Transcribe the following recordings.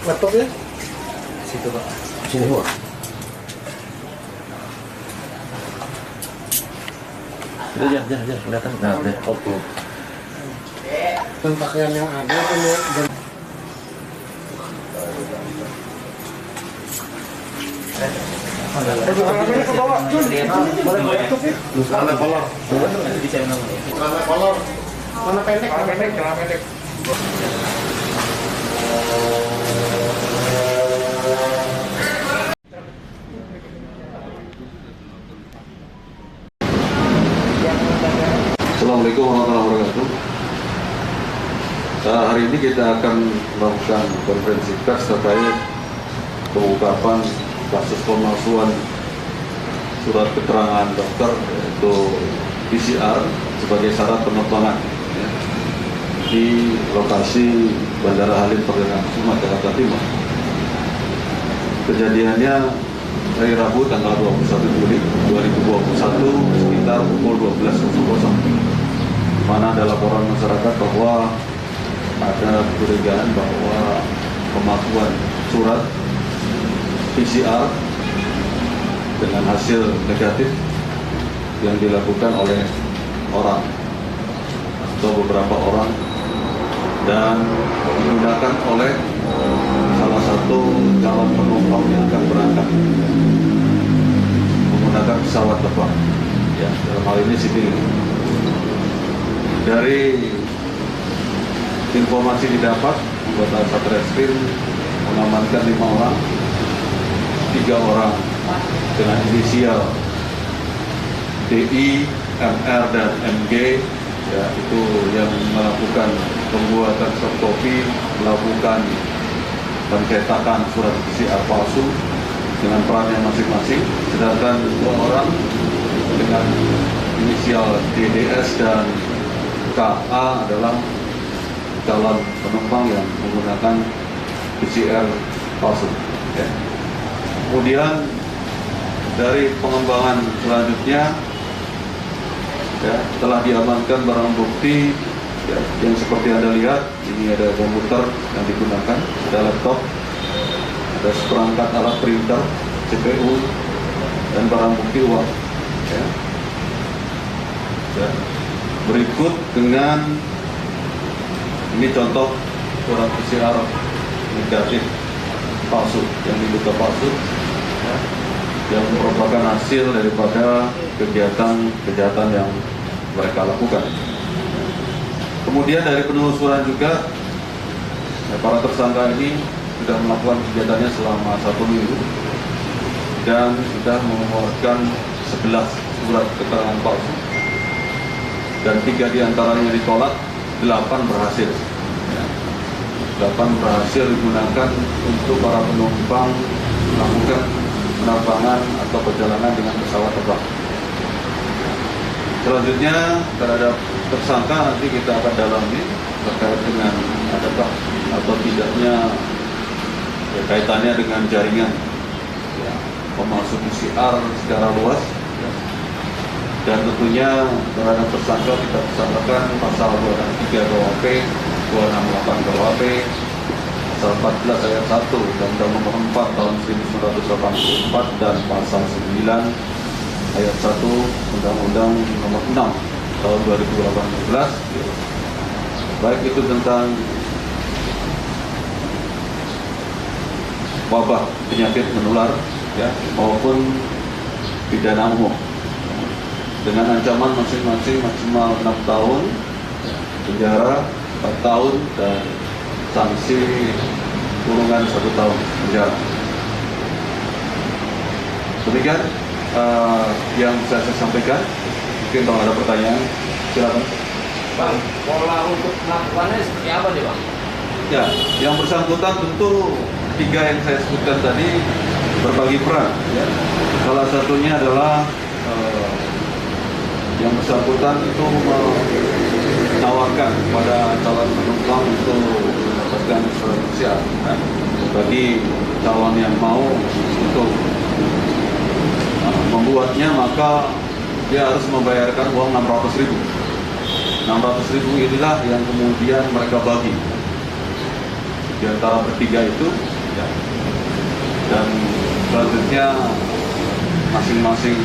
Laptopnya? Situ Pak. Sini Pak. Jangan kelihatan. Nah, udah. Oke. Dan pakaian yang ada dan celana kolor. Celana kolor. Celana pendek. Assalamualaikum warahmatullahi wabarakatuh. Hari ini kita akan melakukan konferensi pers terkait pengungkapan kasus pemalsuan surat keterangan dokter yaitu PCR sebagai syarat penerbangan di lokasi Bandara Halim Perdana Kusuma, Jakarta Timur. Kejadiannya hari Rabu tanggal 21 Juli 2021 sekitar pukul 12.00, mana ada laporan masyarakat bahwa ada kecurigaan bahwa pemalsuan surat PCR dengan hasil negatif yang dilakukan oleh orang atau beberapa orang dan digunakan oleh salah satu calon penumpang yang akan berangkat menggunakan pesawat terbang, ya, dalam hal ini Citylink. Dari informasi didapat, anggota Satreskrim mengamankan 5 orang, 3 orang dengan inisial DI, MR, dan MG, ya, itu yang melakukan pembuatan soft copy, melakukan pencetakan surat PCR palsu dengan perannya masing-masing, sedangkan 2 orang dengan inisial DDS dan KA adalah calon penumpang yang menggunakan PCR palsu. Ya. Kemudian dari pengembangan selanjutnya, ya, telah diamankan barang bukti, ya, yang seperti Anda lihat. Ini ada komputer yang digunakan, ada laptop, ada seperangkat alat printer, CPU, dan barang bukti uang. Ya. Ya. Berikut dengan ini contoh surat PCR negatif palsu yang diduga palsu, ya, yang merupakan hasil daripada kegiatan kejahatan yang mereka lakukan. Kemudian dari penelusuran juga, ya, para tersangka ini sudah melakukan kegiatannya selama 1 minggu dan sudah mengeluarkan 11 surat keterangan palsu, dan 3 diantaranya ditolak, 8 berhasil. Ya. 8 berhasil digunakan untuk para penumpang melakukan penerbangan atau perjalanan dengan pesawat terbang. Selanjutnya terhadap tersangka nanti kita akan dalami terkait dengan adakah atau tidaknya, ya, kaitannya dengan jaringan, ya, pemalsu PCR secara luas, ya. Dan tentunya terhadap tersangka kita tersangkakan pasal 263 KUHP, 268 KUHP, pasal 14 ayat 1 Undang-Undang Nomor 4 tahun 1984 dan pasal 9 ayat 1 Undang-Undang Nomor 6 tahun 2018, baik itu tentang wabah penyakit menular, ya, maupun pidana umum, dengan ancaman masing-masing maksimal 6 tahun penjara, 4 tahun, dan sanksi kurungan 1 tahun penjara. Demikian yang saya sampaikan. Mungkin kalau ada pertanyaan, silakan. Bang, pola untuk melakukannya seperti apa nih Bang? Ya, yang bersangkutan tentu 3 yang saya sebutkan tadi berbagi peran. Ya. Salah satunya adalah yang bersangkutan itu menawarkan kepada calon penumpang untuk mendapatkan surat PCR. Nah, bagi calon yang mau untuk membuatnya, maka dia harus membayarkan uang 600.000. 600.000 inilah yang kemudian mereka bagi di antara bertiga itu, ya. Dan selanjutnya masing-masing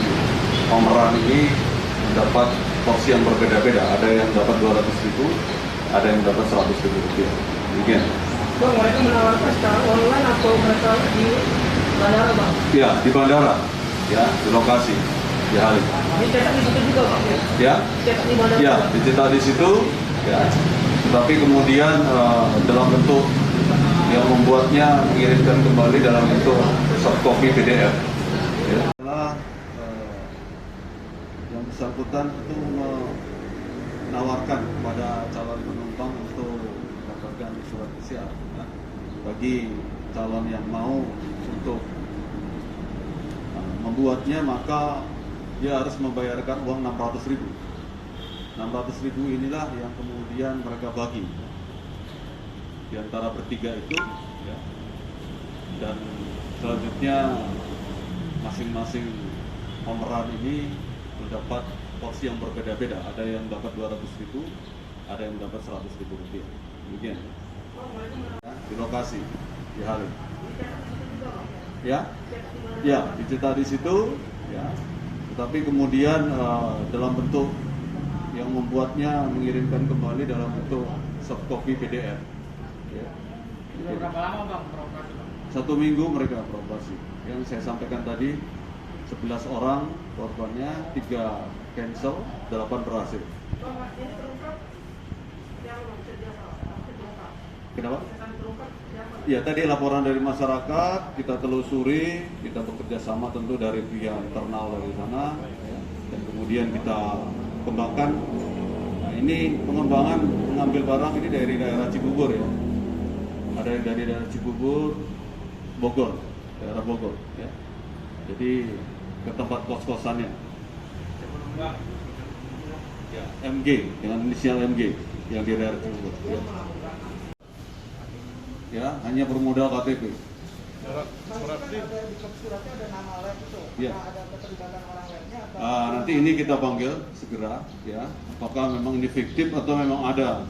pemeran ini mendapat porsi yang berbeda-beda. Ada yang dapat 200.000, ada yang dapat 100.000 rupiah. Demikian. Bang, mereka menawarkan secara online atau mereka di bandara, Bang? Ya, di bandara, ya, di lokasi, di Halim. Dicetak di situ juga, Bang? Ya, Dicetak di bandara? ya, dicetak di situ, ya. Tetapi kemudian dalam bentuk yang membuatnya mengirimkan kembali dalam bentuk soft copy PDF. Ya. Setelah yang bersangkutan itu menawarkan kepada calon penumpang untuk mendapatkan surat PCR, ya. Bagi calon yang mau untuk membuatnya, maka dia harus membayarkan uang 600.000. 600.000 inilah yang kemudian mereka bagi di antara bertiga itu, ya. Dan selanjutnya masing-masing pemeran ini mendapat porsi yang berbeda-beda. Ada yang dapat 200.000, ada yang dapat 100.000 rupiah. Demikian. Di lokasi di Halim. Ya, ya, dicetak di situ, ya. Tetapi kemudian dalam bentuk yang membuatnya mengirimkan kembali dalam bentuk soft copy PDF. Ya. Berapa lama, Bang, beroperasi, Bang? 1 minggu mereka beroperasi. Yang saya sampaikan tadi, 11 orang korbannya, 3 cancel, 8 berhasil. Kenapa? Ya, tadi laporan dari masyarakat, kita telusuri, kita bekerja sama tentu dari pihak internal dari sana, ya, dan kemudian kita kembangkan. Nah, ini pengembangan mengambil barang ini dari daerah Cibubur, ya. Ada yang dari daerah Cibubur, Bogor, daerah Bogor, ya. Jadi ke tempat kos-kosannya. Ya, MG dengan inisial MG yang di daerah Cibubur. Ya. Ya, hanya bermodal KTP. Ya. Nanti ini kita panggil segera, ya. Apakah memang ini fiktif atau memang ada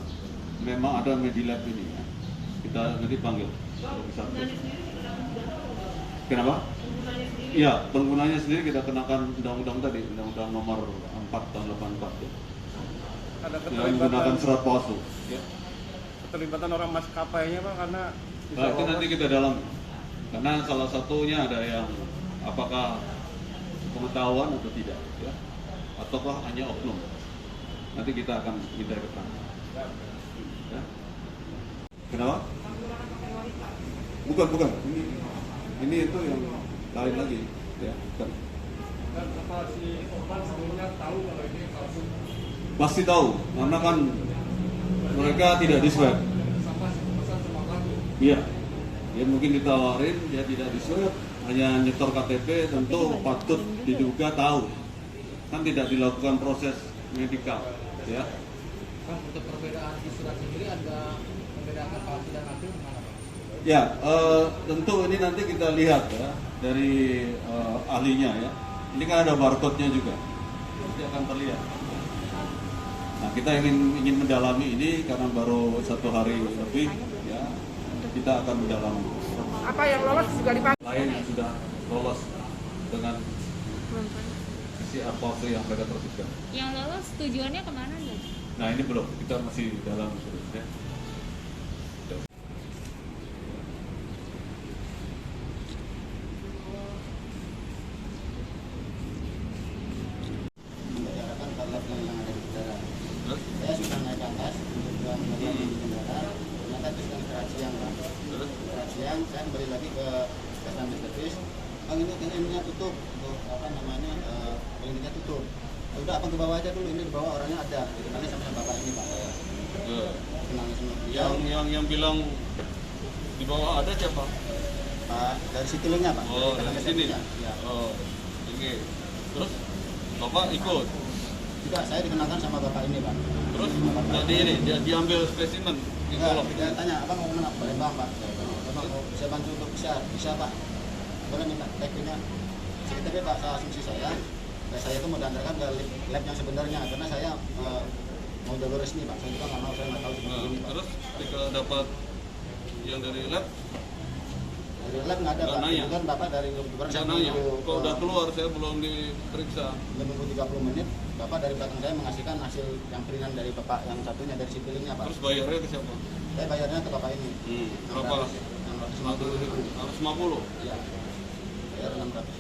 Medilab ini, ya. Kita nanti panggil. Kenapa? Ya, penggunanya sendiri kita kenakan undang-undang tadi, undang-undang nomor 4 tahun 84. Ya. Ada Yang menggunakan surat palsu. Ya. keterlibatan orang maskapainya, Pak, karena Nah, itu nanti kita dalam, karena salah satunya ada yang apakah pengetahuan atau tidak, ya, ataukah hanya oknum. Nanti kita akan minta keterangan. Ya. Kenapa? Bukan. Ini itu yang lain lagi, ya. Bukan. dan apa si korban sebelumnya tahu kalau ini palsu Pasti tahu, karena kan mereka tidak diswab. sama si pemesan sama pelaku. Iya, dia mungkin ditawarin, dia tidak diswab, hanya nyetor KTP, tentu patut diduga tahu. Kan tidak dilakukan proses medikal, ya. Bang, untuk perbedaan di surat sendiri ada membedakan palsu dan asli gimana, Bang? Ya, tentu ini nanti kita lihat, ya, dari ahlinya, ya. Ini kan ada barcode-nya juga, nanti akan terlihat. Nah, kita ingin mendalami ini karena baru 1 hari lebih, ya. Kita akan mendalami. Apa yang lolos juga dipanggil? Lain yang sudah lolos dengan PCR palsu yang mereka terbitkan. Yang lolos tujuannya kemana nih? Nah, ini belum, kita masih dalam terus, ya. Membicarakan kalau yang ada di udara. Saya sudah naik ke atas, sudah mencoba di bandara. Ternyata itu sedang kerajian, Pak. Kerajian, saya kembali lagi ke customer service. Bang, ini tutup untuk apa namanya kliniknya tutup. Ya udah, abang ke bawah aja dulu. Ini di bawah orangnya ada. Dikenalnya sama bapak ini, Pak. Kenalnya sama beliau. Yang bilang di bawah ada siapa? Pak dari Citilink-nya, Pak. Oh, dari Customer sini. service-nya. Ya. Oh, oke. Terus Bapak ikut. Tidak, saya dikenalkan sama bapak ini, Pak. Terus Sama bapak. jadi ini dia diambil spesimen di Enggak, kolom. dia tanya, abang mau kemana? Palembang, Pak. Abang mau saya bantu untuk bisa, Pak. Boleh minta TP-nya. Sekretariat, Pak, asumsi saya. Ya, saya itu mau diantarkan ke lab yang sebenarnya karena saya mau jalur resmi Pak. Saya juga nggak mau, saya nggak tahu seperti Nah, ini Pak. terus ketika dapat yang dari lab, Dari lab nggak ada nggak Pak. nanya? Kemudian Bapak dari kebetulan saya saya nanya, menunggu, kok udah keluar saya belum diperiksa. menunggu 30 menit, Bapak dari belakang saya mengasihkan hasil yang printan dari Bapak yang satunya dari sipilnya Pak. Terus bayarnya ke siapa? Saya bayarnya ke Bapak ini. Berapa? 650.000. 150. Iya. Bayar 600.